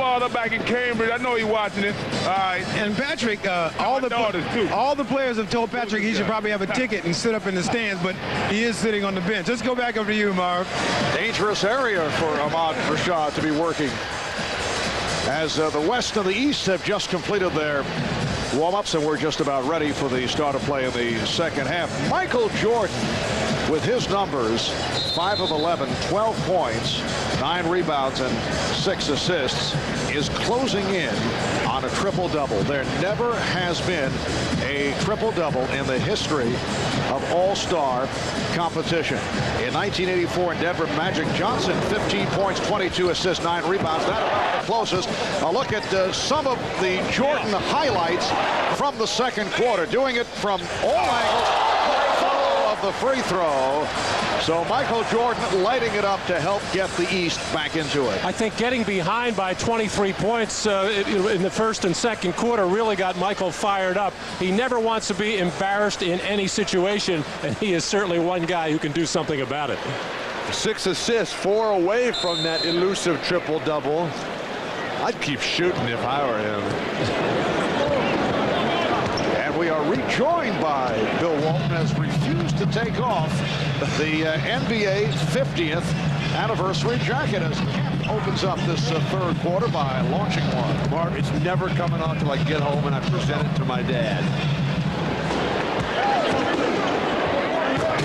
father back in Cambridge. I know he's watching it. All right. And Patrick, all the players have told Patrick he should probably have a ticket and sit up in the stands, but he is sitting on the bench. Let's go back over to you, Marv. Dangerous area for Ahmad Rashad to be working, as the West and the East have just completed their warm-ups, and we're just about ready for the start of play in the second half. Michael Jordan, with his numbers, 5 of 11, 12 points, 9 rebounds, and 6 assists, is closing in on a triple-double. There never has been a triple-double in the history of all-star competition. In 1984 in Denver, Magic Johnson, 15 points, 22 assists, 9 rebounds. That about the closest. A look at some of the Jordan highlights from the second quarter, doing it from all angles. The free throw. So Michael Jordan lighting it up to help get the East back into it. I think getting behind by 23 points in the first and second quarter really got Michael fired up. He never wants to be embarrassed in any situation, and he is certainly one guy who can do something about it. 6 assists, 4 away from that elusive triple-double. I'd keep shooting if I were him. We are rejoined by Bill Walton, has refused to take off the NBA 50th anniversary jacket as Kemp opens up this third quarter by launching one. Mark, it's never coming on till I get home and I present it to my dad.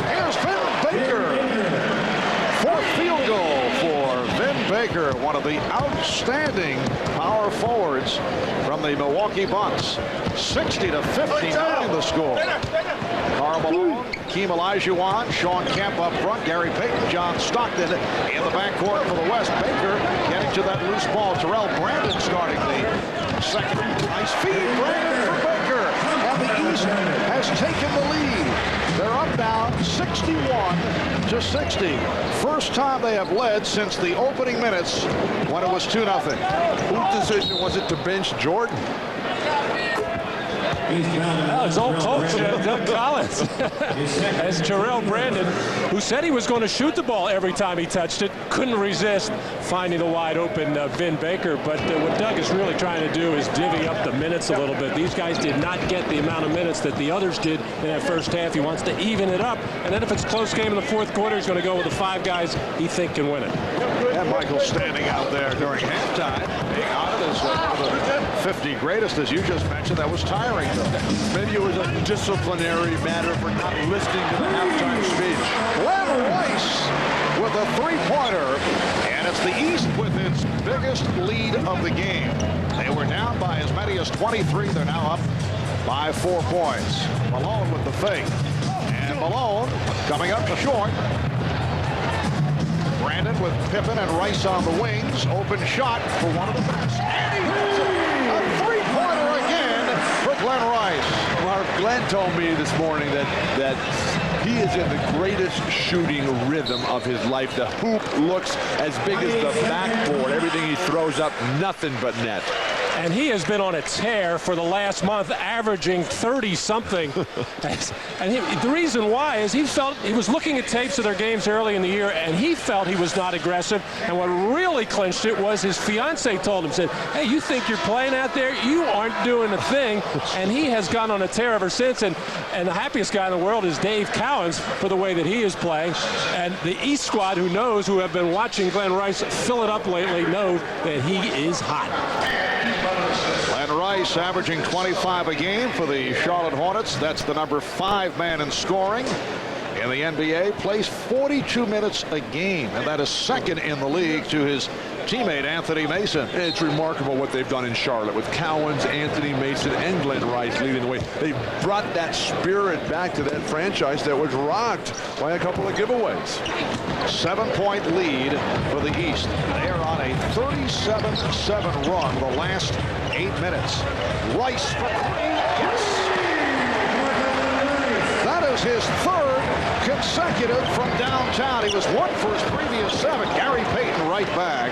Here's Vin Baker. Fourth field goal for Vin Baker, one of the outstanding power forwards from the Milwaukee Bucks. 60-59 the score. Karl Malone, Keem Olajuwon, Sean Kemp up front, Gary Payton, John Stockton in the backcourt for the West. Baker getting to that loose ball. Terrell Brandon starting the second. Nice feed, Brandon for Baker. And the East has taken the lead. They're up now 61-60. First time they have led since the opening minutes when it was 2-0. Whose decision was it to bench Jordan? Well, his old coach, Doug Collins, as Terrell Brandon, who said he was going to shoot the ball every time he touched it, couldn't resist finding the wide open Vin Baker. But what Doug is really trying to do is divvy up the minutes a little bit. These guys did not get the amount of minutes that the others did in that first half. He wants to even it up, and then if it's a close game in the fourth quarter, he's going to go with the 5 guys he thinks can win it. And Michael standing out there during halftime, being honored as one of the 50 greatest, as you just mentioned. That was tiring, though. Maybe it was a disciplinary matter for not listening to the halftime speech. Glen Rice with a three-pointer, and it's the East with its biggest lead of the game. They were down by as many as 23. They're now up by 4 points. Malone with the fake. And Malone coming up short. Brandon with Pippen and Rice on the wings. Open shot for one of the best. And he hits it. A three-pointer again for Glen Rice. Mark, Glenn told me this morning that he is in the greatest shooting rhythm of his life. The hoop looks as big as the backboard. Everything he throws up, nothing but net. And he has been on a tear for the last month, averaging 30-something. And the reason why is he was looking at tapes of their games early in the year, and he felt he was not aggressive. And what really clinched it was his fiance told him, said, hey, you think you're playing out there? You aren't doing a thing. And he has gone on a tear ever since. And the happiest guy in the world is Dave Cowens for the way that he is playing. And the East squad, who have been watching Glen Rice fill it up lately, know that he is hot. Glen Rice averaging 25 a game for the Charlotte Hornets. That's the number 5 man in scoring in the NBA. Plays 42 minutes a game, and that is second in the league to his teammate Anthony Mason. It's remarkable what they've done in Charlotte with Cowens, Anthony Mason, and Glen Rice leading the way. They brought that spirit back to that franchise that was rocked by a couple of giveaways. 7-point lead for the East. They are on a 37-7 run the last 8 minutes. Rice for 3. Yes. That is his third consecutive from downtown. He was 1 for his previous 7. Gary Payton right back.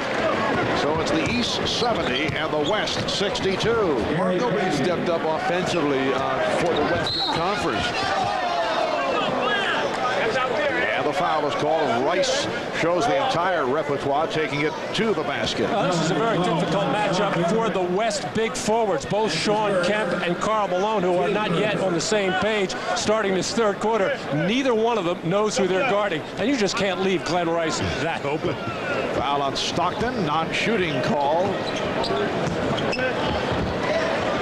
So it's the East 70 and the West 62. Nobody stepped up offensively for the Western Conference. And the foul is called, and Rice shows the entire repertoire, taking it to the basket. This is a very difficult matchup for the West big forwards, both Shawn Kemp and Karl Malone, who are not yet on the same page starting this third quarter. Neither one of them knows who they're guarding, and you just can't leave Glen Rice that open. Foul on Stockton, non-shooting call.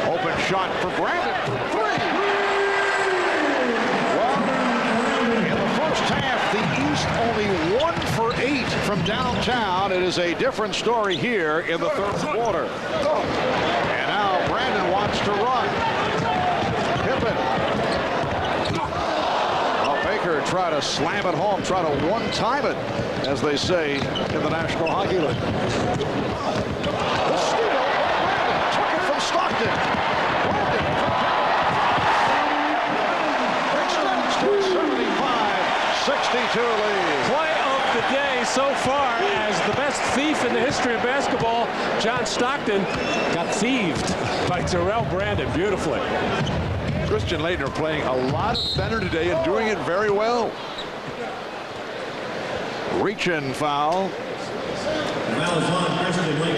Open shot for Brandon. Three. Well, in the first half, the East only 1 for 8 from downtown. It is a different story here in the third quarter. And now Brandon wants to run. Pippen. Well, Baker tried to slam it home, try to one-time it, as they say in the National Hockey League. The steal. Brandon took it from Stockton. Brandon extends to a 75-62 lead. Play of the day so far as the best thief in the history of basketball, John Stockton, got thieved by Terrell Brandon beautifully. Christian Laettner playing a lot better today and doing it very well. Reach-in foul.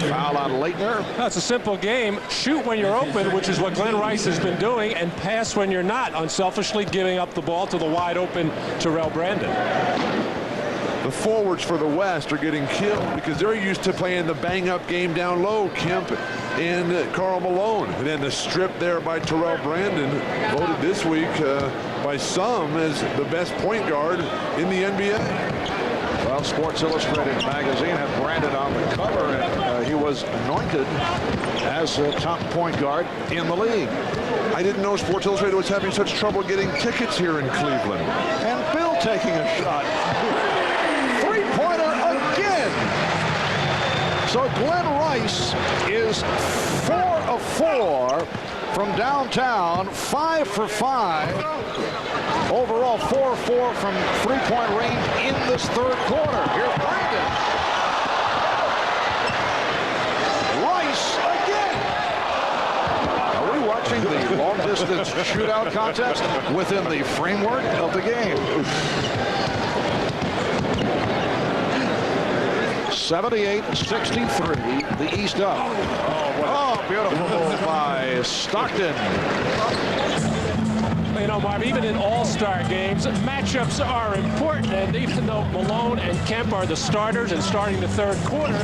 Foul on Laettner. That's a simple game. Shoot when you're open, which is what Glen Rice has been doing, and pass when you're not, unselfishly giving up the ball to the wide open Terrell Brandon. The forwards for the West are getting killed because they're used to playing the bang-up game down low. Kemp and Karl Malone. And then the strip there by Terrell Brandon, voted this week by some as the best point guard in the NBA. Well, Sports Illustrated magazine had Brandon on the cover, and he was anointed as a top point guard in the league. I didn't know Sports Illustrated was having such trouble getting tickets here in Cleveland. And Bill taking a shot. Three-pointer again. So Glen Rice is 4 of 4 from downtown, 5 for 5. Overall, 4 of 4 from three-point range in this third quarter. Here's Brandon. Rice again. Are we watching the long-distance shootout contest within the framework of the game? 78-63, the East up. Oh, beautiful move by Stockton. You know, Marv, even in all-star games, matchups are important, and even though Malone and Kemp are the starters and starting the third quarter,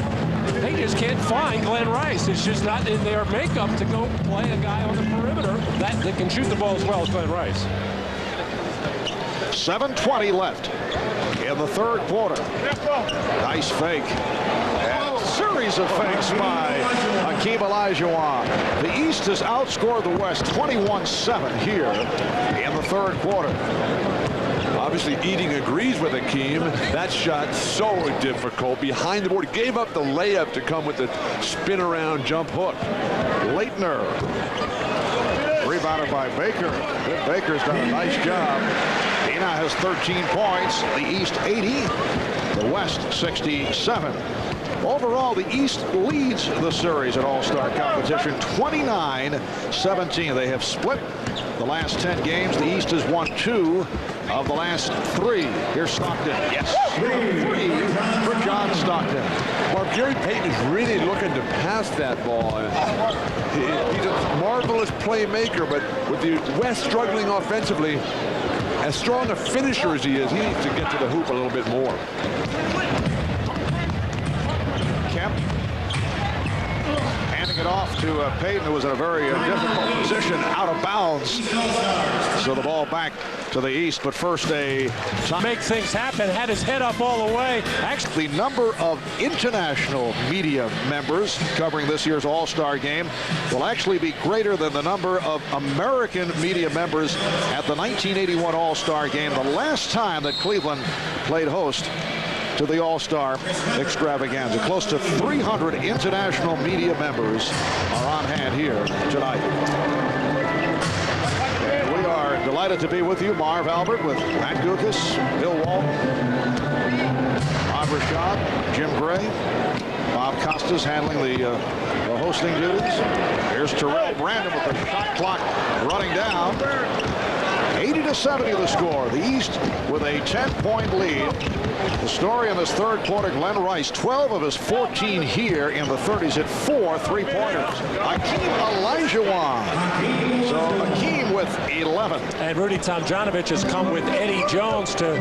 they just can't find Glen Rice. It's just not in their makeup to go play a guy on the perimeter that can shoot the ball as well as Glen Rice. 7:20 left in the third quarter. Nice fake. And a series of fakes by Hakeem Olajuwon. The East has outscored the West 21-7 here in the third quarter. Obviously, Eating agrees with Hakeem. That shot so difficult. Behind the board, gave up the layup to come with the spin-around jump hook. Laettner. Rebounded by Baker. Baker's done a nice job. He now has 13 points. The East 80. The West 67. Overall, the East leads the series at All-Star competition 29-17. They have split the last 10 games. The East has won 2 of the last 3. Here's Stockton. Yes. 3 for John Stockton. Well, Gary Payton is really looking to pass that ball. He's a marvelous playmaker, but with the West struggling offensively, as strong a finisher as he is, he needs to get to the hoop a little bit more. Kemp handing it off to Payton, who was in a very difficult position, out of bounds. So the ball back to the East, but first a time. Make things happen, had his head up all the way. Actually, the number of international media members covering this year's All-Star game will actually be greater than the number of American media members at the 1981 All-Star game, the last time that Cleveland played host to the All-Star extravaganza. Close to 300 international media members are on hand here tonight. And we are delighted to be with you, Marv Albert, with Matt Gukas, Bill Walton, Bob Rashad, Jim Gray, Bob Costas handling the hosting duties. Here's Terrell Brandon with the shot clock running down. 80-63 84-70 the score. The East with a 10-point lead. The story in this third quarter, Glen Rice, 12 of his 14 here in the 30s, hit 4 3-pointers. Hakeem Olajuwon. So Hakeem with 11. And Rudy Tomjanovich has come with Eddie Jones to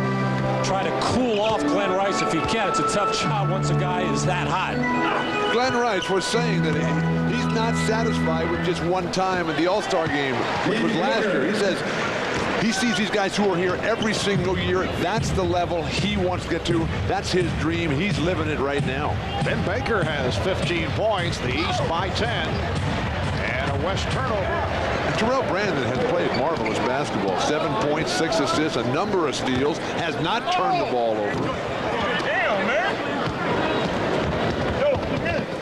try to cool off Glen Rice if he can. It's a tough job once a guy is that hot. Glen Rice was saying that he's not satisfied with just one time in the All-Star game, which was last year. He says he sees these guys who are here every single year. That's the level he wants to get to. That's his dream. He's living it right now. Ben Baker has 15 points. The East by 10. And a West turnover. And Terrell Brandon has played marvelous basketball. 7 points, 6 assists, a number of steals. Has not turned the ball over.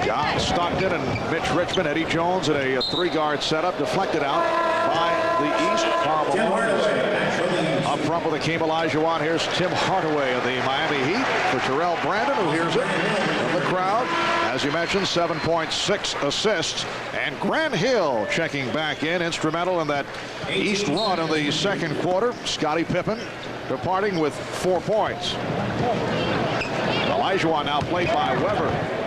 John Stockton and Mitch Richmond. Eddie Jones in a 3-guard setup. Deflected out by the East. Up front with Hakeem Olajuwon. Here's Tim Hardaway of the Miami Heat for Terrell Brandon, who hears it from the crowd. As you mentioned, 7 points, 6 assists. And Grant Hill checking back in, instrumental in that East run in the second quarter. Scottie Pippen departing with 4 points. Olajuwon now played by Weber.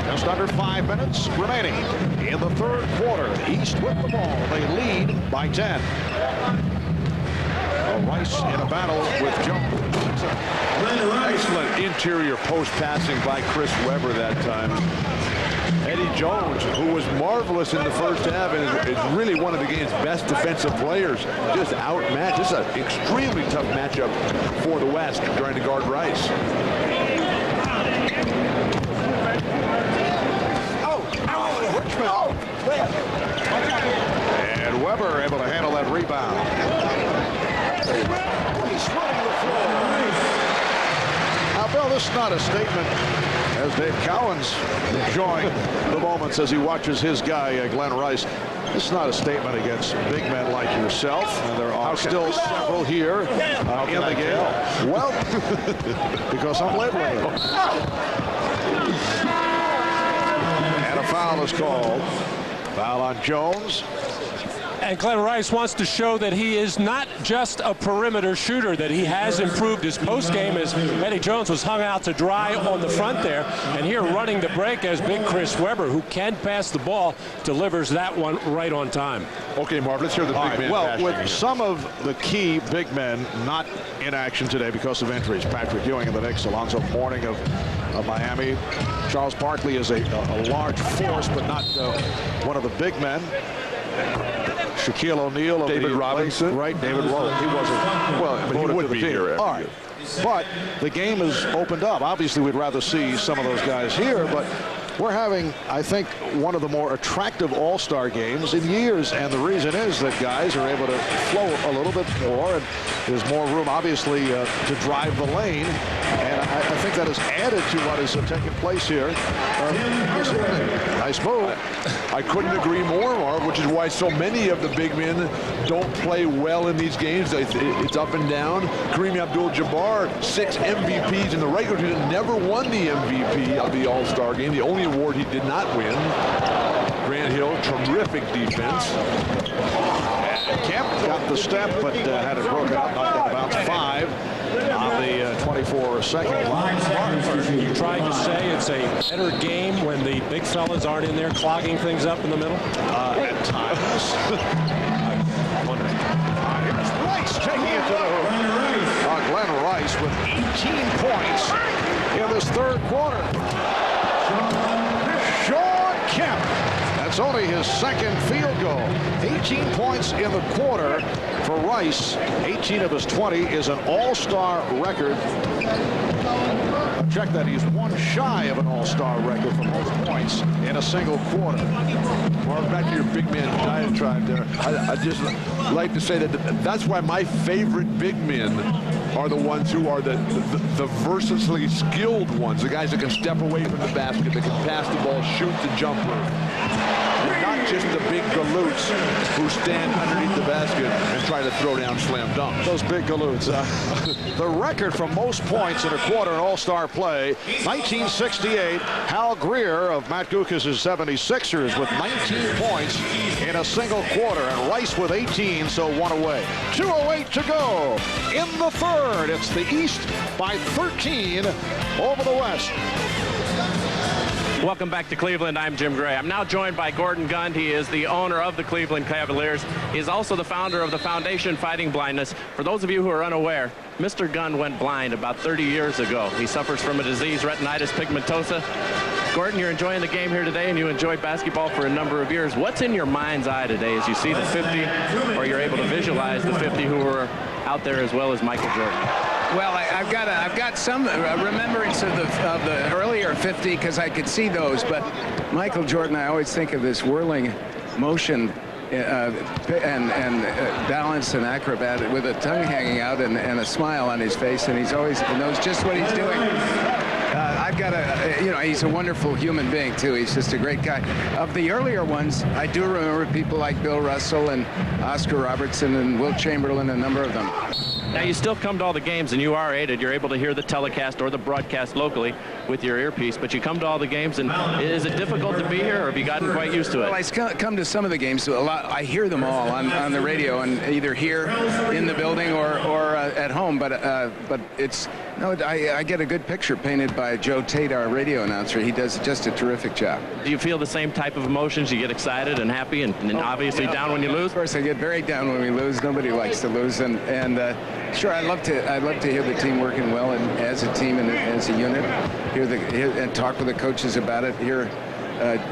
Just under 5 minutes remaining in the third quarter. The East with the ball. They lead by 10. Rice in a battle with Jones. Excellent interior post passing by Chris Webber that time. Eddie Jones, who was marvelous in the first half and is really one of the game's best defensive players, just outmatched. This is an extremely tough matchup for the West trying to guard Rice. And Weber able to handle that rebound. He's running the floor. Now, Bill, this is not a statement, as Dave Cowan's enjoying the moments as he watches his guy, Glen Rice. This is not a statement against big men like yourself. And there are still several here in the game. Well, because I'm late. And a foul is called. Foul on Jones. And Glen Rice wants to show that he is not just a perimeter shooter, that he has improved his post game as Eddie Jones was hung out to dry on the front there. And here running the break as big Chris Webber, who can pass the ball, delivers that one right on time. Okay, Marv, let's hear the big man. Well, with some of the key big men not in action today because of injuries, Patrick Ewing of the Knicks, Alonzo Mourning of Miami. Charles Barkley is a large force, but not one of the big men. Shaquille O'Neal, David Robinson, right? David Wilt. He wasn't. Well, but he would be here. All right, but the game is opened up. Obviously, we'd rather see some of those guys here, but we're having, I think, one of the more attractive All-Star games in years, and the reason is that guys are able to flow a little bit more, and there's more room, obviously, to drive the lane, and I think that has added to what is taking place here. Nice move. I couldn't agree more, Marv, which is why so many of the big men don't play well in these games. It's up and down. Kareem Abdul-Jabbar, 6 MVPs in the regular season, never won the MVP of the All-Star game. The only award he did not win. Grant Hill, terrific defense. Kemp got the step, but had it broken up, knocked out about 5 on the 24-second line. You're trying to say it's a better game when the big fellas aren't in there clogging things up in the middle? At times. I'm wondering. Here's Rice taking it to the hoop. Glen Rice with 18 points in this third quarter. Shawn Kemp. That's only his second field goal. 18 points in the quarter for Rice. 18 of his 20 is an all-star record. Check that, he's one shy of an all-star record for most points in a single quarter. Well, back to your big man diatribe there. I just like to say that that's why my favorite big men are the ones who are the versatily skilled ones, the guys that can step away from the basket, that can pass the ball, shoot the jumper. And not just the big galoots who stand underneath the basket and try to throw down slam dunks. Those big galoots. The record for most points in a quarter in all-star play, 1968, Hal Greer of Matt Gucas' 76ers with 19 points in a single quarter, and Rice with 18, so 1 away. 2:08 to go in the third. It's the East by 13 over the West. Welcome back to Cleveland. I'm Jim Gray. I'm now joined by Gordon Gund. He is the owner of the Cleveland Cavaliers. He is also the founder of the Foundation Fighting Blindness. For those of you who are unaware, Mr. Gund went blind about 30 years ago. He suffers from a disease, retinitis pigmentosa. Gordon, you're enjoying the game here today, and you enjoyed basketball for a number of years. What's in your mind's eye today as you see the 50, or you're able to visualize the 50 who were out there, as well as Michael Jordan? Well, I've got some remembrance of the earlier 50 because I could see those, but Michael Jordan, I always think of this whirling motion and balance and acrobat with a tongue hanging out and a smile on his face, and he knows just what he's doing. I've got he's a wonderful human being too. He's just a great guy. Of the earlier ones, I do remember people like Bill Russell and Oscar Robertson and Wilt Chamberlain, a number of them. Now, you still come to all the games, and you are aided. You're able to hear the telecast or the broadcast locally with your earpiece, but you come to all the games, and is it difficult to be here, or have you gotten quite used to it? Well, I come to some of the games a lot. I hear them all on the radio, and either here in the building or at home, but it's... No, I get a good picture painted by Joe Tate, our radio announcer. He does just a terrific job. Do you feel the same type of emotions? You get excited and happy and obviously down when you lose? Of course, I get very down when we lose. Nobody likes to lose. And sure, I'd love to hear the team working well and as a team and as a unit. Hear and talk with the coaches about it. Hear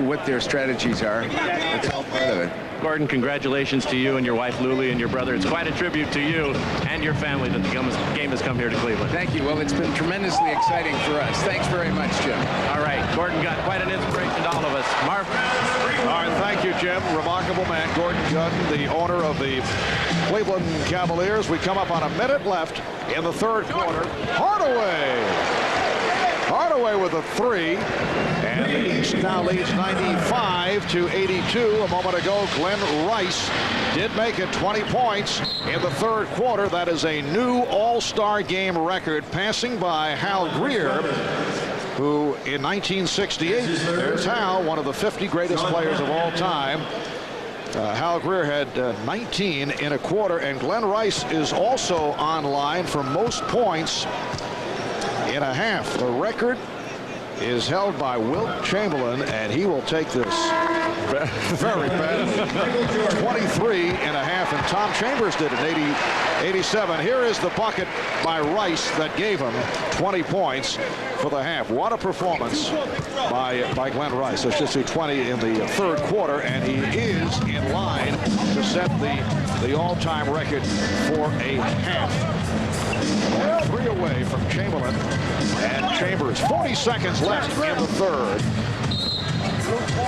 what their strategies are. It's all part of it. Gordon, congratulations to you and your wife, Luli, and your brother. It's quite a tribute to you and your family that the game has come here to Cleveland. Thank you. Well, it's been tremendously exciting for us. Thanks very much, Jim. All right. Gordon got quite an inspiration to all of us. Marv? All right, thank you, Jim. Remarkable man, Gordon Gund, the owner of the Cleveland Cavaliers. We come up on a minute left in the third quarter. Hardaway with a three, and the East now leads 95-82. A moment ago, Glen Rice did make it 20 points in the third quarter. That is a new All-Star game record, passing by Hal Greer, who in 1968, there's Hal, one of the 50 greatest players of all time. Hal Greer had 19 in a quarter, and Glen Rice is also online for most points in a half. The record is held by Wilt Chamberlain, and he will take this very badly. 23 and a half, and Tom Chambers did it 87. Here is the bucket by Rice that gave him 20 points for the half. What a performance by Glen Rice. Let's just see 20 in the third quarter, and he is in line to set the all-time record for a half. 3 away from Chamberlain and Chambers. 40 seconds left in the third.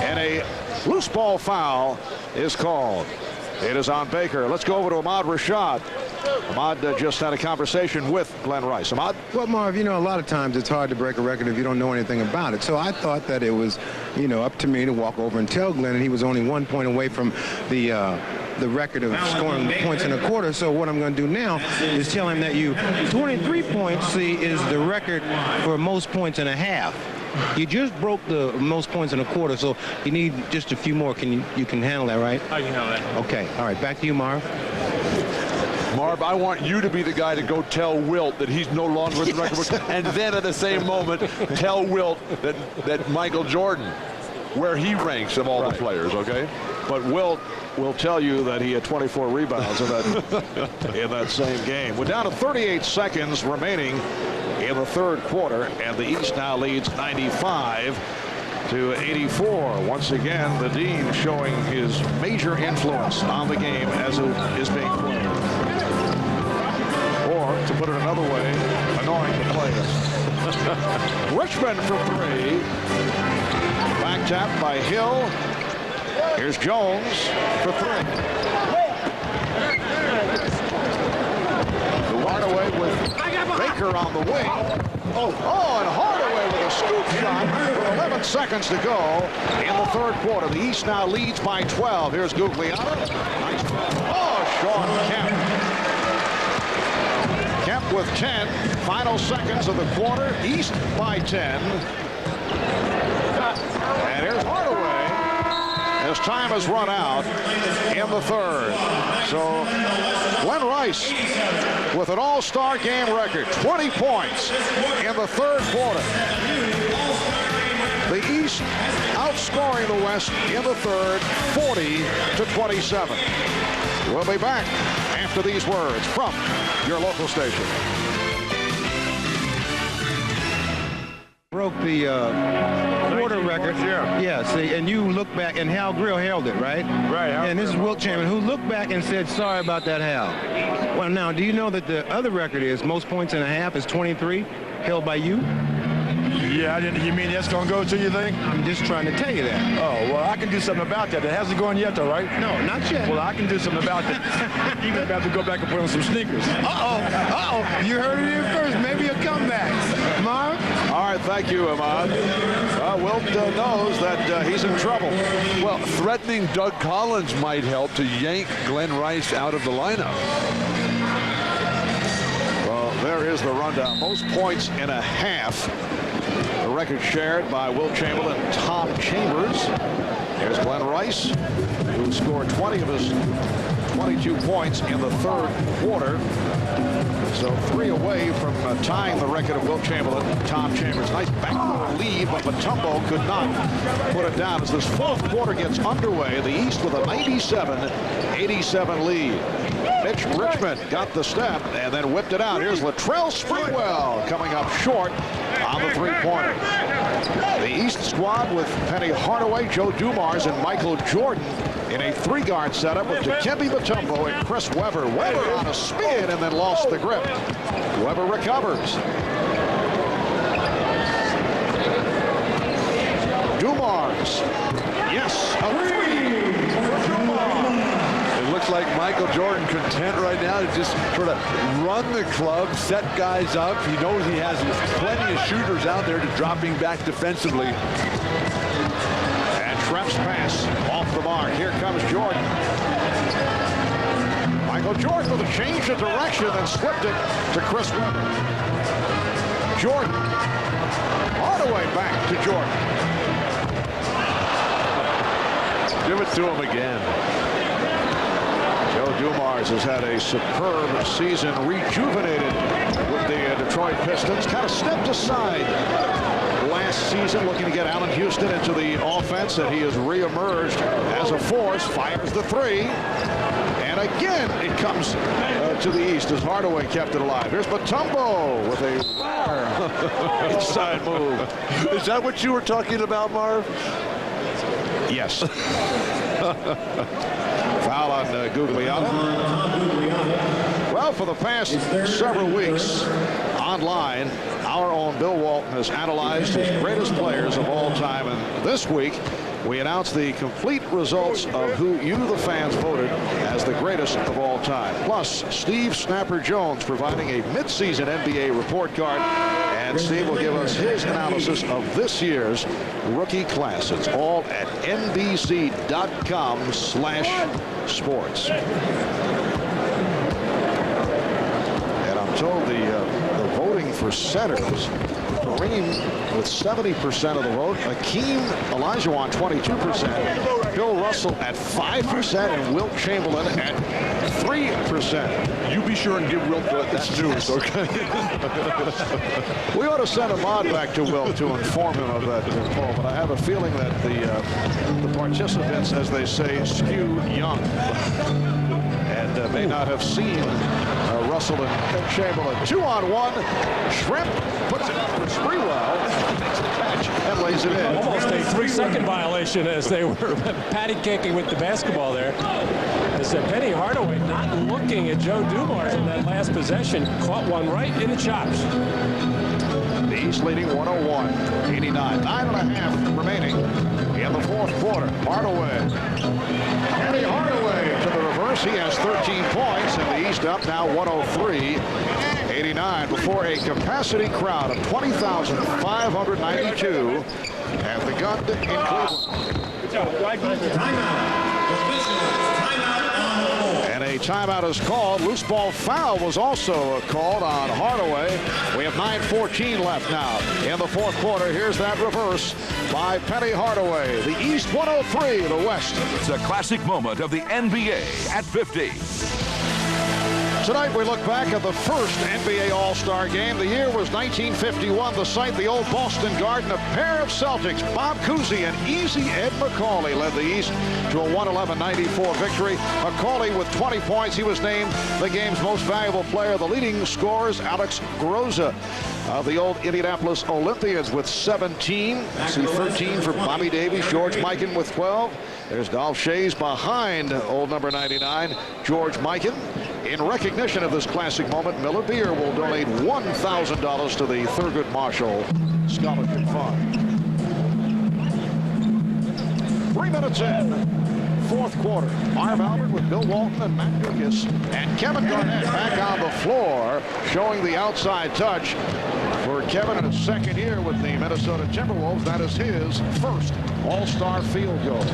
And a loose ball foul is called. It is on Baker. Let's go over to Ahmad Rashad. Ahmad just had a conversation with Glen Rice. Ahmad? Well, Marv, a lot of times it's hard to break a record if you don't know anything about it. So I thought that it was, up to me to walk over and tell Glen, and he was only 1 point away from the record of scoring points in a quarter. So what I'm going to do now is tell him that 23 points, is the record for most points in a half. You just broke the most points in a quarter, so you need just a few more. You can handle that, right? I can handle that. Okay. All right. Back to you, Marv. Marv, I want you to be the guy to go tell Wilt that he's no longer with the record, and then at the same moment tell Wilt that Michael Jordan, where he ranks of all the players, okay? But Wilt will tell you that he had 24 rebounds in that same game. We're down to 38 seconds remaining in the third quarter, and the East now leads 95-84. Once again, the Dean showing his major influence on the game as it is being played. Or, to put it another way, annoying to play it. Richmond for three. Back tap by Hill. Here's Jones for three. Hardaway with Baker on the wing. And Hardaway with a scoop shot with 11 seconds to go in the third quarter. The East now leads by 12. Here's Guglielmo. Nice. Sean Kemp. Kemp with 10. Final seconds of the quarter. East by 10. And here's Hardaway. as time has run out in the third. So Glen Rice with an all-star game record, 20 points in the third quarter. The East outscoring the West in the third, 40-27. We'll be back after these words from your local station. Broke the quarter record. Yeah, see, and you look back, and Hal Greer held it, right? Right. And this is Wilt Chamberlain, who looked back and said, sorry about that, Hal. Well, now, do you know that the other record is most points in a half is 23, held by you? Yeah, you mean that's going to go to, you think? I'm just trying to tell you that. Oh, well, I can do something about that. It hasn't gone yet, though, right? No, not yet. Well, I can do something about that. Even if I have to go back and put on some sneakers. You heard it here first. Maybe a comeback. Marv? All right, thank you, Ahmad. Wilt knows that he's in trouble. Well, threatening Doug Collins might help to yank Glen Rice out of the lineup. Well, there is the rundown. Most points in a half. The record shared by Wilt Chamberlain and Tom Chambers. Here's Glen Rice, who scored 20 of his 22 points in the third quarter. So 3 away from tying the record of Wilt Chamberlain and Tom Chambers. Nice backdoor lead, but Mutombo could not put it down as this fourth quarter gets underway. The East with a 97-87 lead. Mitch Richmond got the step and then whipped it out. Here's Latrell Sprewell coming up short on the three-pointer. The East squad with Penny Hardaway, Joe Dumars, and Michael Jordan in a 3-guard setup with Dikembe Mutombo and Chris Webber. Webber on a spin and then lost the grip. Webber recovers. Dumars. Yes, a 3 for Dumars. It looks like Michael Jordan content right now to just sort of run the club, set guys up. He knows he has plenty of shooters out there to dropping back defensively. And Schrempf's pass off the mark. Here comes Jordan. Michael Jordan with a change of direction and slipped it to Chris Webber. Jordan. Hardaway back to Jordan. Give it to him again. Joe Dumars has had a superb season, rejuvenated with the Detroit Pistons. Kind of stepped aside last season, looking to get Allen Houston into the offense, and he has reemerged as a force. Fires the 3. And again, it comes to the East as Hardaway kept it alive. Here's Mutombo with a inside move. Is that what you were talking about, Marv? Yes. Foul on Guglielmo. Well, for the past several weeks online, our own Bill Walton has analyzed his greatest players of all time. And this week, we announced the complete results of who you, the fans, voted as the greatest of all time. Plus, Steve Snapper Jones providing a midseason NBA report card. And Steve will give us his analysis of this year's rookie class. It's all at NBC.com/sports. And I'm told the voting for centers, Kareem with 70% of the vote, Hakeem Olajuwon 22%, Bill Russell at 5%, and Wilt Chamberlain at 3%. You be sure and give Wilt that news, okay? We ought to send Ahmad back to Wilt to inform him of that poll, but I have a feeling that the participants, as they say, skew young and may not have seen Russell and Chamberlain. 2-on-1. Schrempf puts it for Sprewell, makes the catch and lays it in. Almost a 3-second violation as they were patty caking with the basketball there. As Penny Hardaway not looking at Joe Dumars in that last possession, caught one right in the chops. The East leading 101-89. 9.5 remaining in the fourth quarter. Hardaway. Penny Hardaway to the reverse. He has 13 points, and the East up now 103-89 before a capacity crowd of 20,592 at the gun in Cleveland. And a timeout is called. Loose ball foul was also called on Hardaway. We have 9:14 left now in the fourth quarter. Here's that reverse by Penny Hardaway. The East 103, the West. It's a classic moment of the NBA at 50. Tonight we look back at the first NBA All-Star game. The year was 1951. The site, the old Boston Garden. A pair of Celtics, Bob Cousy and Easy Ed Macaulay, led the East to a 111-94 victory. Macaulay with 20 points. He was named the game's most valuable player. The leading scorers, Alex Groza of the old Indianapolis Olympians with 17. See 13 for Bobby Davies. George Mikan with 12. There's Dolph Schayes behind old number 99, George Mikan. In recognition of this classic moment, Miller Beer will donate $1,000 to the Thurgood Marshall Scholarship Fund. 3 minutes in, fourth quarter. Marv Albert with Bill Walton and Matt Lucas. And Kevin Garnett back on the floor, showing the outside touch for Kevin in his second year with the Minnesota Timberwolves. That is his first All-Star field goal.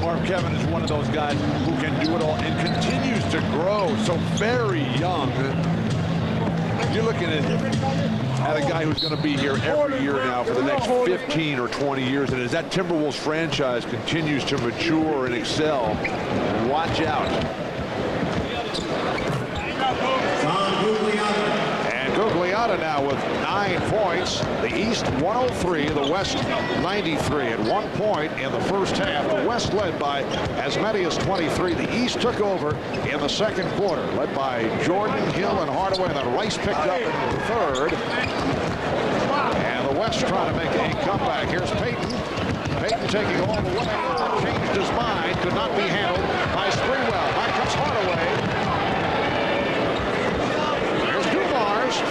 Marv, Kevin is one of those guys who can do it all and continues to grow so very young. You're looking at a guy who's going to be here every year now for the next 15 or 20 years. And as that Timberwolves franchise continues to mature and excel, watch out. Gugliotta now with 9 points. The East 103, the West 93. At 1 point in the first half, the West led by as many as 23. The East took over in the second quarter, led by Jordan, Hill, and Hardaway. And then Rice picked up in the third. And the West trying to make a comeback. Here's Payton. Payton taking all the way. Changed his mind. Could not be handled by Sprewell. Back comes Hardaway.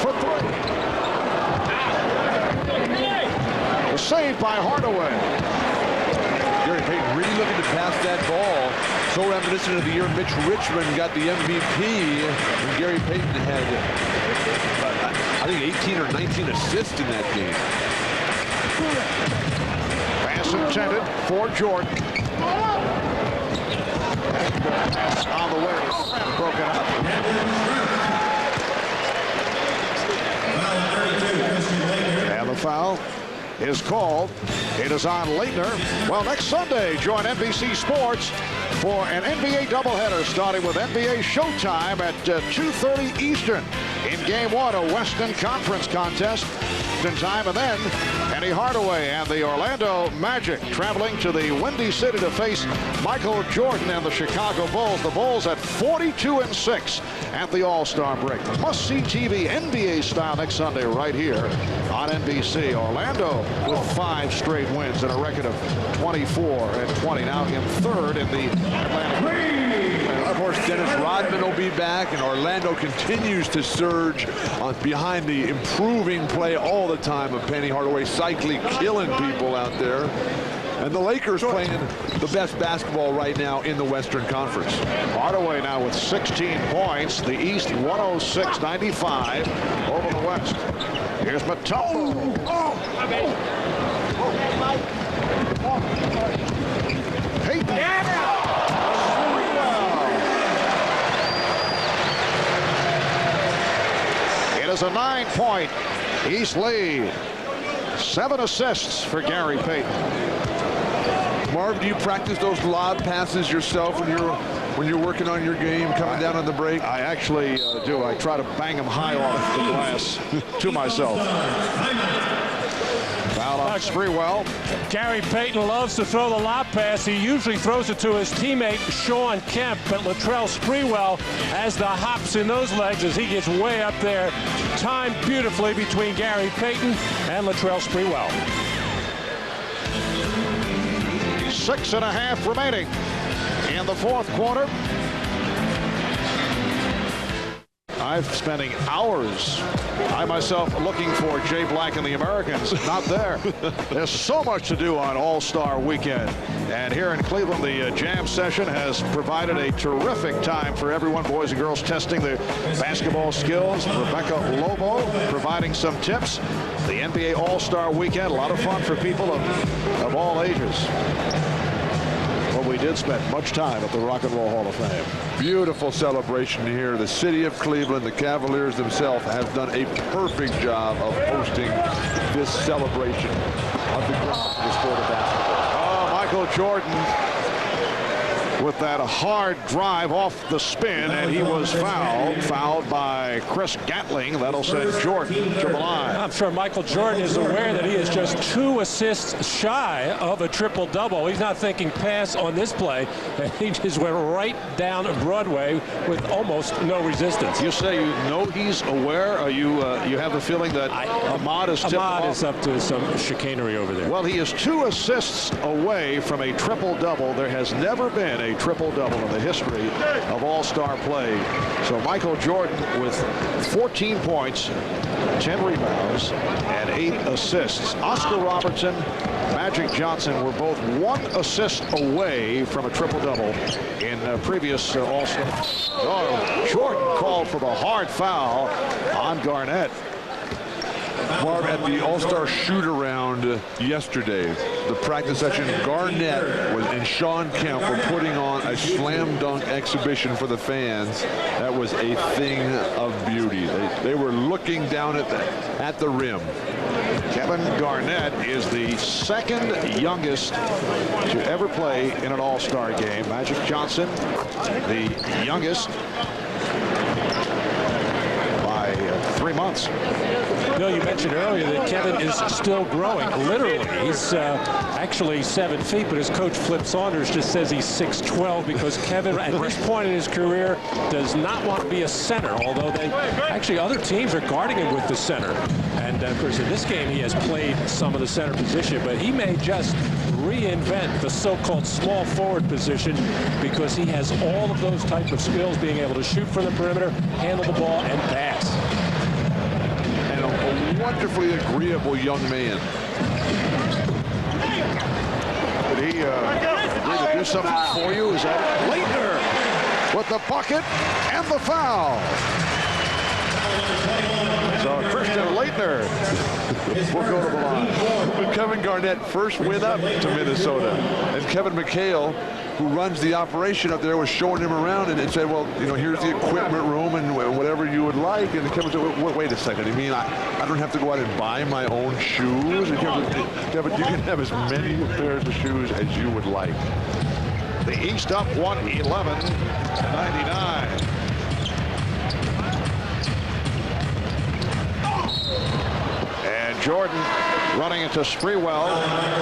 For 3. A save by Hardaway. Gary Payton really looking to pass that ball. So reminiscent of the year Mitch Richmond got the MVP, and Gary Payton had, I think, 18 or 19 assists in that game. Pass intended for Jordan. Pass on the way. Broken up. And the foul is called. It is on Leitner. Well, next Sunday, join NBC Sports for an NBA doubleheader starting with NBA Showtime at 2:30 Eastern. In Game 1, a Western Conference contest. Time, and then Penny Hardaway and the Orlando Magic traveling to the Windy City to face Michael Jordan and the Chicago Bulls. The Bulls at 42-6 at the All-Star break. Must-see TV NBA style next Sunday right here on NBC. Orlando with 5 straight wins and a record of 24-20. Now in third in the Atlantic. Of course, Dennis Rodman will be back, and Orlando continues to surge behind the improving play all the time of Penny Hardaway, cycling, killing people out there. And the Lakers playing the best basketball right now in the Western Conference. Hardaway now with 16 points. The East 106-95 over the West. Here's Matumbo. Payton. It is a 9-point East lead. 7 assists for Gary Payton. Marv, do you practice those lob passes yourself when you're working on your game, coming down on the break? I actually do. I try to bang them high off the glass to myself. Foul on Sprewell. Gary Payton loves to throw the lob pass. He usually throws it to his teammate Shawn Kemp, but Latrell Sprewell has the hops in those legs as he gets way up there. Timed beautifully between Gary Payton and Latrell Sprewell. 6.5 remaining in the fourth quarter. I'm spending hours, I myself, looking for Jay Black and the Americans. Not there. There's so much to do on All-Star Weekend. And here in Cleveland, the jam session has provided a terrific time for everyone, boys and girls, testing their basketball skills. Rebecca Lobo providing some tips. The NBA All-Star Weekend, a lot of fun for people of all ages. What we did spend much time at the Rock and Roll Hall of Fame. Beautiful celebration here. The city of Cleveland, the Cavaliers themselves have done a perfect job of hosting this celebration of the sport of basketball. Oh, Michael Jordan with that hard drive off the spin, and he was fouled by Chris Gatling. That'll send Jordan to the line. I'm sure Michael Jordan is aware that he is just 2 assists shy of a triple-double. He's not thinking pass on this play, and he just went right down Broadway with almost no resistance. You say you know he's aware, or you have the feeling that Ahmad is tipped off? Ahmad is up to some chicanery over there. Well, he is 2 assists away from a triple-double. There has never been a triple-double in the history of all-star play. So Michael Jordan with 14 points, 10 rebounds, and 8 assists. Oscar Robertson, Magic Johnson were both 1 assist away from a triple-double in previous all-star. Oh, Jordan called for the hard foul on Garnett. Barb, at the All-Star shoot-around yesterday, the practice session, Garnett and Sean Kemp were putting on a slam dunk exhibition for the fans. That was a thing of beauty. They were looking down at the rim. Kevin Garnett is the second youngest to ever play in an all-star game. Magic Johnson, the youngest by 3 months. Bill, you mentioned earlier that Kevin is still growing. Literally, he's actually 7 feet, but his coach Flip Saunders just says he's 6'12" because Kevin, at this point in his career, does not want to be a center, although actually other teams are guarding him with the center. And of course, in this game, he has played some of the center position, but he may just reinvent the so-called small forward position because he has all of those type of skills, being able to shoot from the perimeter, handle the ball, and pass. A wonderfully agreeable young man. Did he agree to do something for you? Is that it? Leitner with the bucket and the foul. So Christian Leitner will go to the line. When Kevin Garnett first went up to Minnesota, and Kevin McHale, who runs the operation up there, was showing him around and said, well, you know, here's the equipment room and whatever you would like. And Kevin said, wait a second. You mean I don't have to go out and buy my own shoes? And Kevin, you can have as many pairs of shoes as you would like. The East up 111-99. And Jordan running into Sprewell,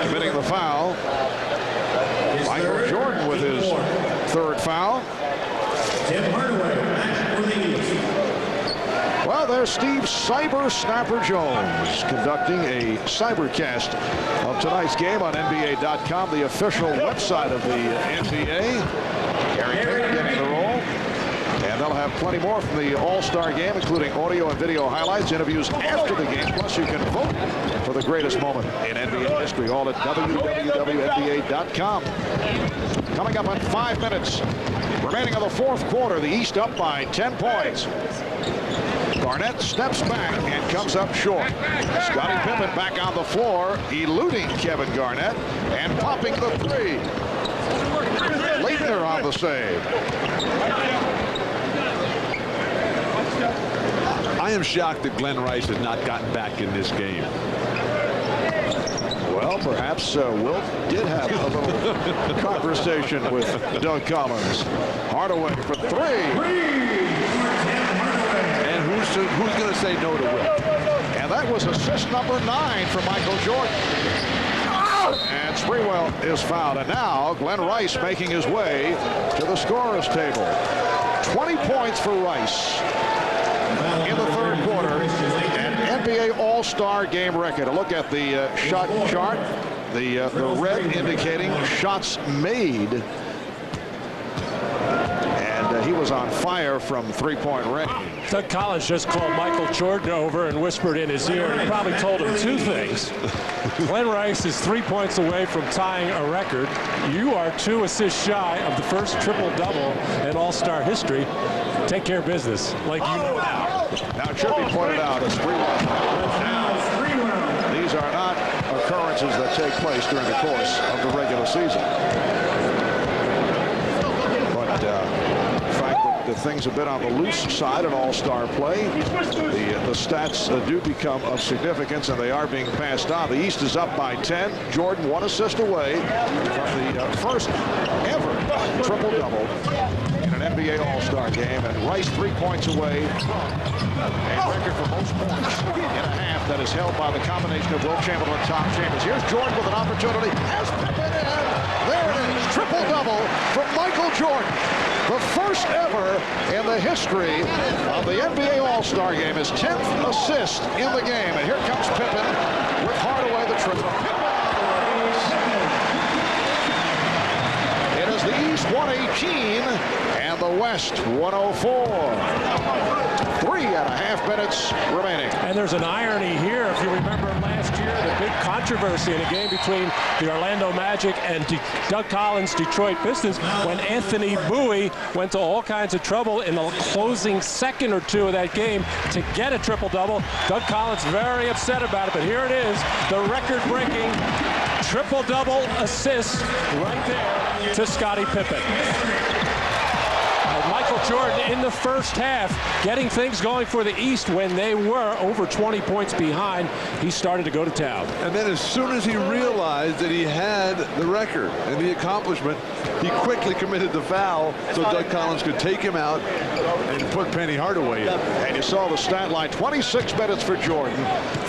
committing the foul. Michael Jordan with his 3rd foul. Well, there's Steve Cyber Snapper Jones conducting a cybercast of tonight's game on NBA.com, the official website of the NBA. Gary Payton getting the roll. And they'll have plenty more from the All-Star game, including audio and video highlights, interviews after the game. Plus, you can vote for the greatest moment in NBA history, all at www.nba.com. Coming up in 5 minutes, remaining of the 4th quarter, the East up by 10 points. Garnett steps back and comes up short. Scottie Pippen back on the floor, eluding Kevin Garnett and popping the 3. Leitner on the save. I am shocked that Glen Rice has not gotten back in this game. Well, perhaps Wilt did have a little conversation with Doug Collins. Hardaway for 3. And who's going to say no to Wilt? And that was assist number 9 for Michael Jordan. And Sprewell is fouled. And now Glen Rice making his way to the scorer's table. 20 points for Rice in the 3rd quarter. An NBA All-Star game record. A look at the shot chart. The red indicating shots made. And he was on fire from 3-point range. Doug Collins just called Michael Jordan over and whispered in his ear. He probably told him 2 things. Glen Rice is 3 points away from tying a record. You are 2 assists shy of the first triple-double in All-Star history. Take care of business, like you know now. Now it should be pointed out as these are not occurrences that take place during the course of the regular season. things a bit on the loose side in all-star play. The stats do become of significance, and they are being passed on. The East is up by 10. Jordan 1 assist away from the first ever triple-double in an NBA All-Star game, and Rice 3 points away from a record for most points in a half that is held by the combination of Wilt Chamberlain and Tom Chambers. Here's Jordan with an opportunity. Has Pippen in. There it is. Triple-double from Michael Jordan. The first ever in the history of the NBA All-Star game. His 10th assist in the game. And here comes Pippen with Hardaway the triple. It is the East 118 and the West 104. 3.5 minutes remaining. And there's an irony here. If you remember last year, the big controversy in a game between the Orlando Magic and Doug Collins' Detroit Pistons, when Anthony Bowie went to all kinds of trouble in the closing second or two of that game to get a triple-double. Doug Collins very upset about it, but here it is, the record-breaking triple-double assist right there to Scottie Pippen. Michael Jordan in the first half getting things going for the East when they were over 20 points behind. He started to go to town. And then as soon as he realized that he had the record and the accomplishment, he quickly committed the foul so Doug Collins could take him out and put Penny Hardaway in. And you saw the stat line, 26 minutes for Jordan,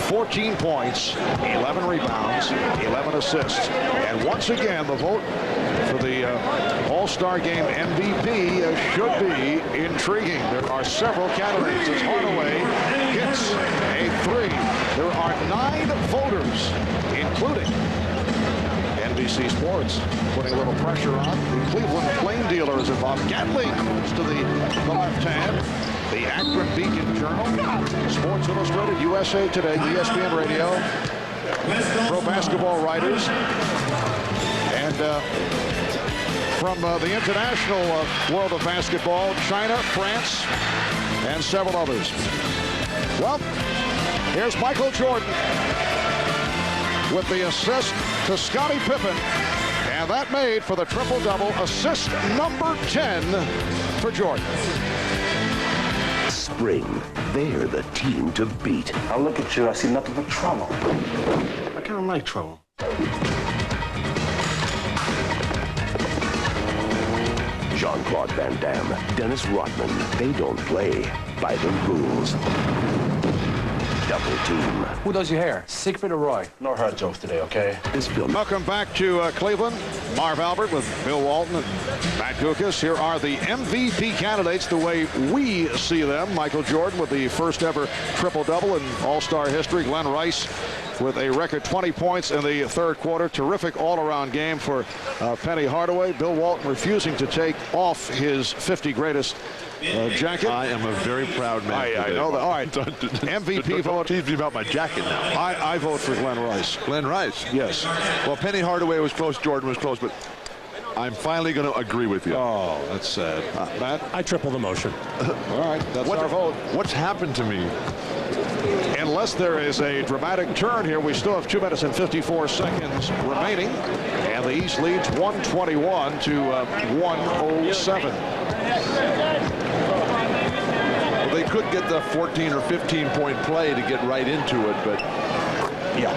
14 points, 11 rebounds, 11 assists. And once again, the vote for the All-Star Game MVP should be intriguing. There are several candidates as Hardaway hits a 3. There are 9 voters, including NBC Sports, putting a little pressure on. The Cleveland Plain Dealer is involved. Gatling moves to the left hand. The Akron Beacon Journal, Sports Illustrated, USA Today, ESPN Radio, Pro Basketball Writers, and from the international world of basketball, China, France, and several others. Well, here's Michael Jordan with the assist to Scottie Pippen, and that made for the triple-double, assist number 10 for Jordan. Spring, they're the team to beat. I look at you, I see nothing but trouble. I kind of like trouble. Jean-Claude Van Damme, Dennis Rodman, they don't play by the rules. Double team. Who does your hair? Siegfried or Roy? No hard jokes today, okay? This film. Welcome back to Cleveland. Marv Albert with Bill Walton and Matt Kukas. Here are the MVP candidates the way we see them. Michael Jordan with the first ever triple-double in All-Star history. Glen Rice with a record 20 points in the third quarter. Terrific all-around game for Penny Hardaway. Bill Walton refusing to take off his 50 greatest jacket. I am a very proud man. I know that. All right. MVP vote. Tease me about my jacket now. I vote for Glen Rice. Glen Rice? Yes. Well, Penny Hardaway was close, Jordan was close, but I'm finally going to agree with you. Oh, that's sad. Matt? I triple the motion. All right, that's our vote. What's happened to me? Unless there is a dramatic turn here, we still have 2 minutes and 54 seconds remaining. And the East leads 121 to 107. Well, they could get the 14 or 15 point play to get right into it, but yeah.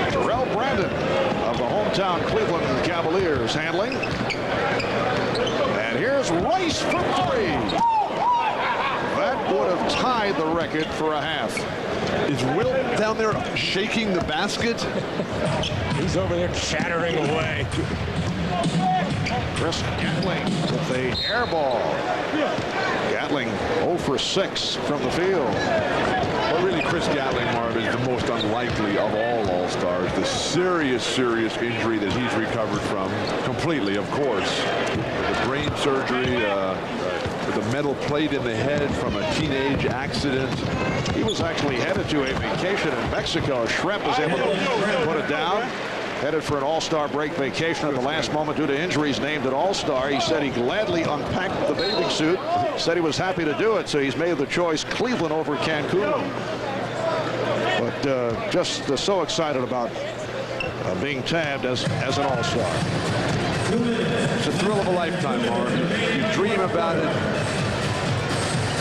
Terrell Brandon of the hometown Cleveland Cavaliers handling. And here's Rice from 3. That would have tied the record for a half. is Wilt down there shaking the basket? He's over there chattering away. Chris Gatling with the air ball. Gatling 0 for 6 from the field. Well, really, Chris Gatling, Marv, is the most unlikely of all All-Stars. The serious injury that he's recovered from, completely, of course. With the brain surgery, with a metal plate in the head from a teenage accident. He was actually headed to a vacation in Mexico. Schrempf was able to put it down. Headed for an All-Star break vacation at the last moment due to injuries, named an All-Star. He said he gladly unpacked the bathing suit. Said he was happy to do it, so he's made the choice Cleveland over Cancun. But just so excited about being tabbed as an All-Star. It's a thrill of a lifetime, Mark. You dream about it,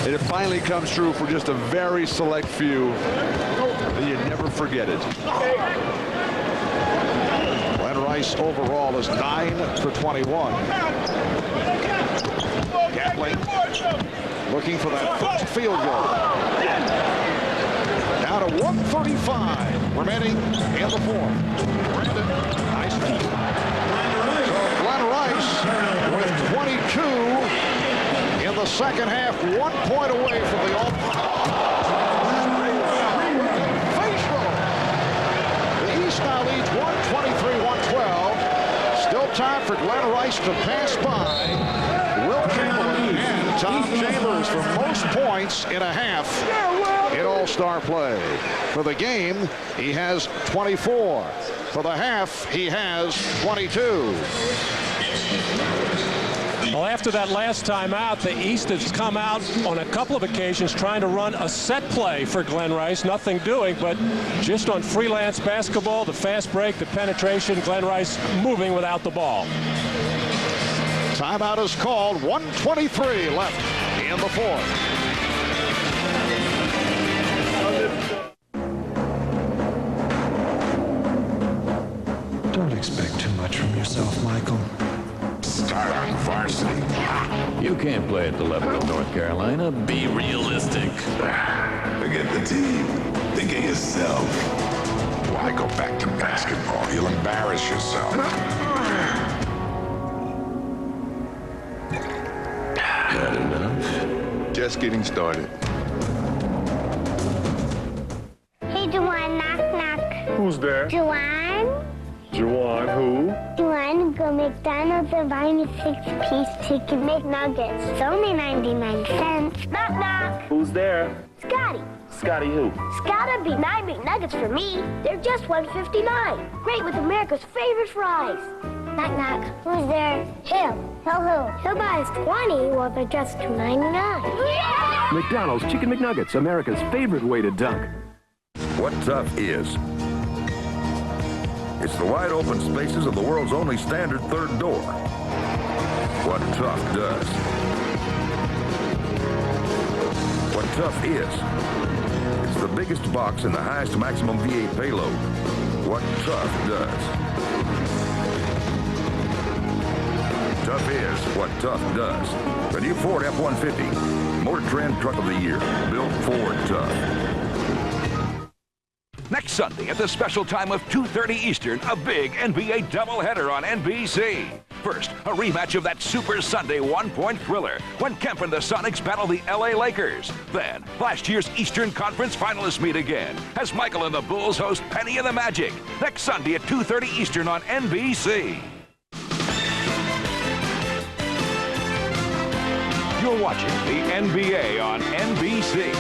and it finally comes true for just a very select few, and you never forget it. Glen Rice overall is 9 for 21. Gatling looking for that first field goal. Down to 1:35 remaining in the fourth. Brandon, nice deep. So Glen Rice with 22 in the second half, 1 point away from the facial. The East now leads 123-112. Still time for Glen Rice to pass by Wilt Chamberlain and Tom Chambers for most points in a half in All-Star play. For the game, he has 24. For the half, he has 22. Well, after that last time out, the East has come out on a couple of occasions trying to run a set play for Glen Rice. Nothing doing, but just on freelance basketball, the fast break, the penetration, Glen Rice moving without the ball. Timeout is called. 1:23 left in the fourth. Don't expect too much from yourself, Michael. Start on varsity. You can't play at the level of North Carolina. Be realistic. Forget the team. Think of yourself. Why go back to basketball? You'll embarrass yourself. Had enough? Just getting started. Hey, Dwyane, knock, knock. Who's there? Dwyane? Juwan, who? Dwyane, go McDonald's and buy me 6-piece chicken McNuggets. It's only 99 cents. Knock, knock. Who's there? Scotty. Scotty who? It's gotta be 9 McNuggets for me. They're just $1.59. Great with America's favorite fries. Knock, knock. Who's there? Him. He'll who? He'll buy us 20 while they're just $2.99. Yeah! McDonald's Chicken McNuggets, America's favorite way to dunk. What tough is? It's the wide open spaces of the world's only standard third door. What tough does? What tough is? It's the biggest box and the highest maximum VA payload. What tough does? Tough is what tough does. The new Ford F-150, Motor Trend Truck of the Year, built Ford Tough. Next Sunday at the special time of 2:30 Eastern, a big NBA doubleheader on NBC. First, a rematch of that Super Sunday one-point thriller when Kemp and the Sonics battle the LA Lakers. Then, last year's Eastern Conference finalists meet again as Michael and the Bulls host Penny and the Magic. Next Sunday at 2:30 Eastern on NBC. You're watching the NBA on NBC.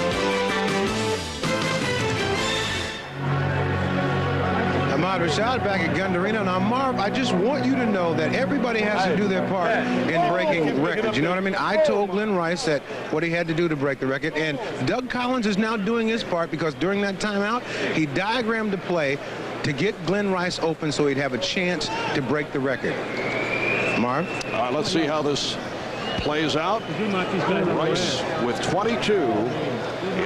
Ahmad Rashad back at Gund Arena. Now, Marv, I just want you to know that everybody has to do their part in breaking records. You know what I mean? I told Glen Rice that what he had to do to break the record, and Doug Collins is now doing his part because during that timeout, he diagrammed the play to get Glen Rice open so he'd have a chance to break the record. Marv? All right, let's see how this plays out. Rice with 22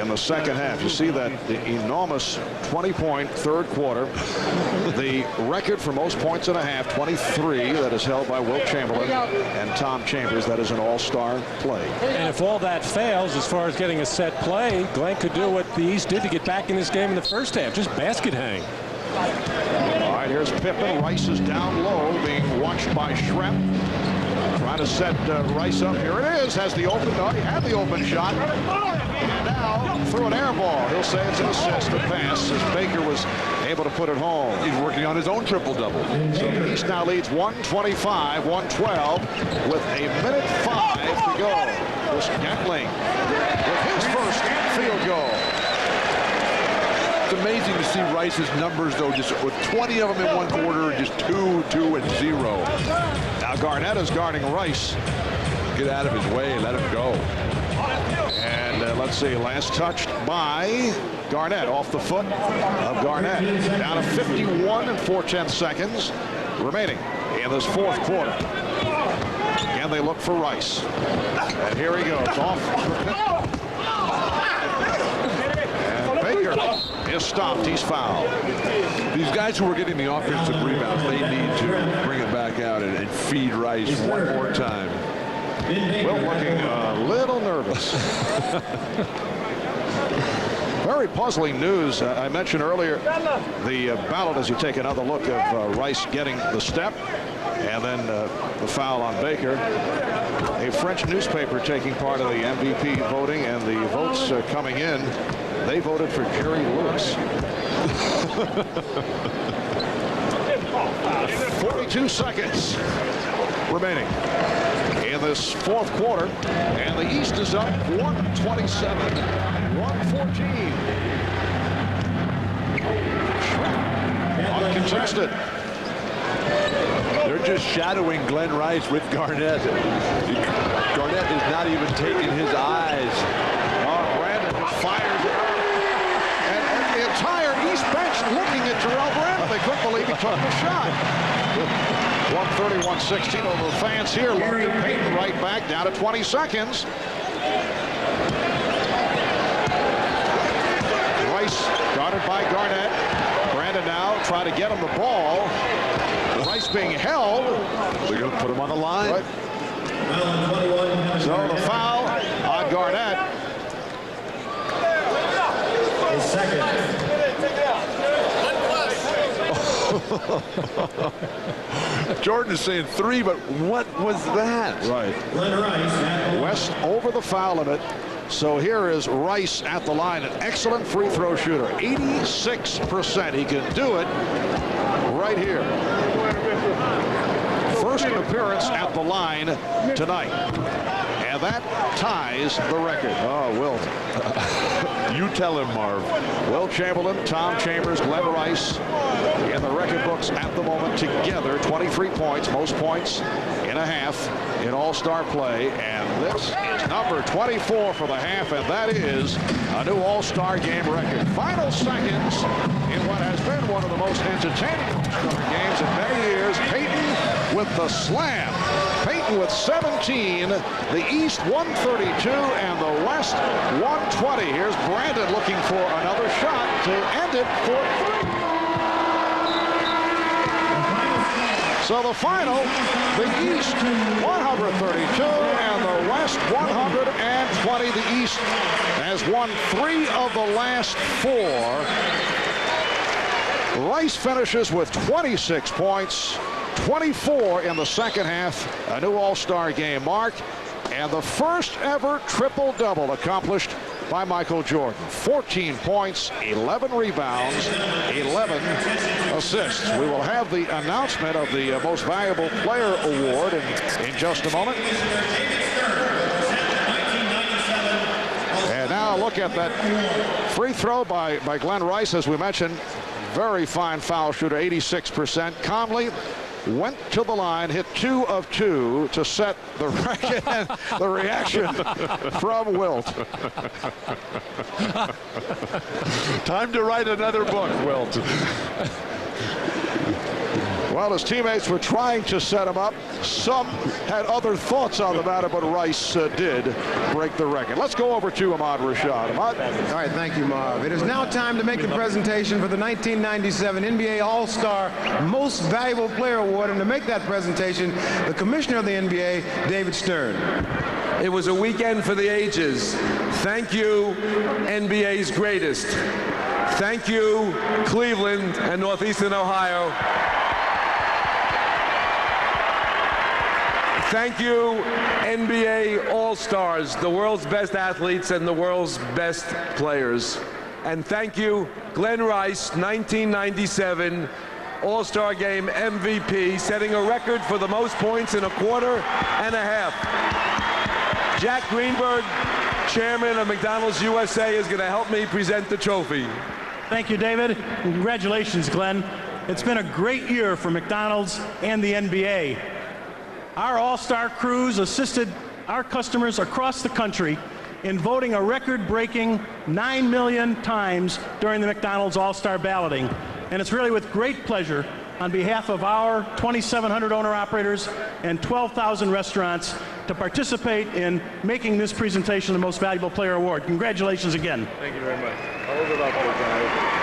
in the second half. You see that enormous 20-point third quarter. The record for most points in a half, 23, that is held by Wilt Chamberlain and Tom Chambers. That is an all-star play. And if all that fails, as far as getting a set play, Glen could do what the East did to get back in this game in the first half, just basket hang. All right, here's Pippen. Rice is down low, being watched by Schrempf. Trying to set Rice up. Here it is. Has the open. He had the open shot. And now through an air ball. He'll say it's an assist, a pass, as Baker was able to put it home. He's working on his own triple-double. So the East now leads 125-112 with a minute 5 to go. This Gatling with his first field goal. It's amazing to see Rice's numbers, though, just with 20 of them in one quarter, just 2, 2, and 0. Now Garnett is guarding Rice. Get out of his way, let him go. And let's see, last touched by Garnett off the foot of Garnett. Down to 51 and 4/10 seconds remaining in this fourth quarter. Again, they look for Rice. And here he goes off. And Baker is stopped. He's fouled. These guys who are getting the offensive rebounds, they need to bring it back out and feed Rice one more time. Wilt looking a little nervous. Very puzzling news. I mentioned earlier the ballot as you take another look of Rice getting the step and then the foul on Baker. A French newspaper taking part of the MVP voting, and the votes coming in, they voted for Jerry Lewis. 42 seconds remaining in this fourth quarter, and the East is up 127-114. Uncontested. They're just shadowing Glen Rice with Garnett. Garnett is not even taking his eyes. Brandon fires it. And the entire East bench looking at Jarrell Brandon. They couldn't believe he took the shot. 131-16 over the fans here. Larkin Payton right back down to 20 seconds. Rice guarded by Garnett. Brandon now trying to get him the ball. Rice being held. They're going to put him on the line. Right. So the foul on Garnett. His second. Jordan is saying 3, but what was that? Right. West over the foul limit. So here is Rice at the line, an excellent free throw shooter. 86%. He can do it right here. First appearance at the line tonight. And that ties the record. Oh, Wilt. You tell him, Marv. Wilt Chamberlain, Tom Chambers, Glen Rice in the record books at the moment together. 23 points, most points in a half in all-star play. And this is number 24 for the half, and that is a new all-star game record. Final seconds in what has been one of the most entertaining all-star games in many years. Payton with the slam. Payton with 17, the East 132 and the West 120. Here's Brandon looking for another shot to end it for 3. So the final, the East 132 and the West 120. The East has won 3 of the last 4. Rice finishes with 26 points. 24 in the second half, a new all-star game mark, and the first ever triple-double accomplished by Michael Jordan. 14 points, 11 rebounds, 11 assists. We will have the announcement of the Most Valuable Player Award in just a moment. And now look at that free throw by Glen Rice, as we mentioned. Very fine foul shooter, 86%. Conley went to the line, hit 2 of 2 to set the record. And the reaction from Wilt. Time to write another book, Wilt. Well, his teammates were trying to set him up. Some had other thoughts on the matter, but Rice did break the record. Let's go over to Ahmad Rashad. Ahmad? All right, thank you, Marv. It is now time to make the presentation for the 1997 NBA All-Star Most Valuable Player Award. And to make that presentation, the commissioner of the NBA, David Stern. It was a weekend for the ages. Thank you, NBA's greatest. Thank you, Cleveland and Northeastern Ohio. Thank you, NBA All-Stars, the world's best athletes and the world's best players. And thank you, Glen Rice, 1997 All-Star Game MVP, setting a record for the most points in a quarter and a half. Jack Greenberg, chairman of McDonald's USA, is going to help me present the trophy. Thank you, David. Congratulations, Glenn. It's been a great year for McDonald's and the NBA. Our All-Star crews assisted our customers across the country in voting a record-breaking 9 million times during the McDonald's All-Star balloting. And it's really with great pleasure on behalf of our 2,700 owner-operators and 12,000 restaurants to participate in making this presentation the Most Valuable Player Award. Congratulations again. Thank you very much. I'll hold it up there, guys.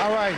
All right.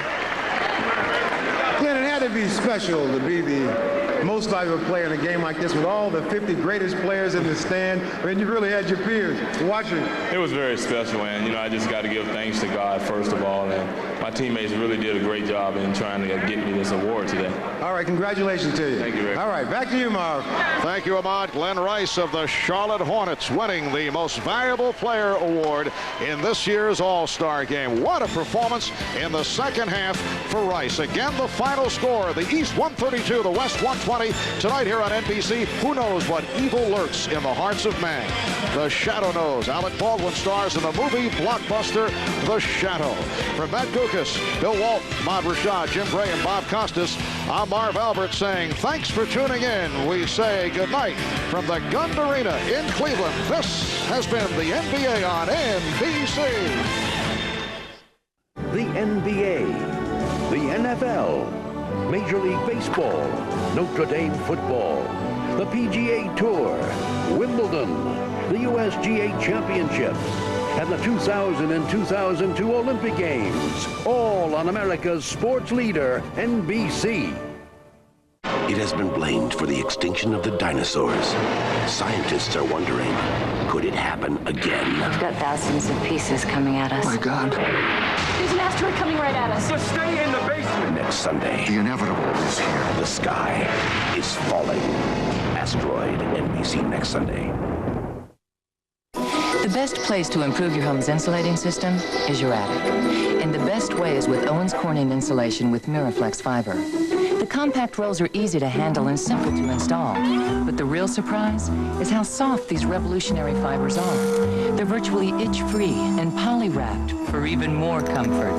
Glenn, it had to be special to be the most valuable player in a game like this with all the 50 greatest players in the stand. I mean, you really had your peers watching. It was very special, and, you know, I just got to give thanks to God, first of all, and my teammates really did a great job in trying to get me this award today. All right, congratulations to you. Thank you very much. All right, back to you, Marv. Thank you, Ahmad. Glen Rice of the Charlotte Hornets winning the Most Valuable Player Award in this year's All-Star Game. What a performance in the second half for Rice. Again, the final score, the East 132, the West 120. Tonight here on NBC, who knows what evil lurks in the hearts of man? The Shadow knows. Alec Baldwin stars in the movie blockbuster The Shadow. From Matt Gukas, Bill Walt, Ahmad Rashad, Jim Gray, and Bob Costas, I'm Marv Albert saying thanks for tuning in. We say goodnight from the Gund Arena in Cleveland. This has been the NBA on NBC. The NBA, the NFL, Major League Baseball, Notre Dame football, the PGA Tour, Wimbledon, the USGA Championships, and the 2000 and 2002 Olympic Games, all on America's sports leader, NBC. It has been blamed for the extinction of the dinosaurs. Scientists are wondering, could it happen again? We've got thousands of pieces coming at us. Oh my God. There's an asteroid coming right at us. Just stay in the basement. Next Sunday. The inevitable is here. The sky is falling. Asteroid, NBC next Sunday. The best place to improve your home's insulating system is your attic. And the best way is with Owens Corning insulation with Miraflex fiber. The compact rolls are easy to handle and simple to install. But the real surprise is how soft these revolutionary fibers are. They're virtually itch-free and poly-wrapped for even more comfort.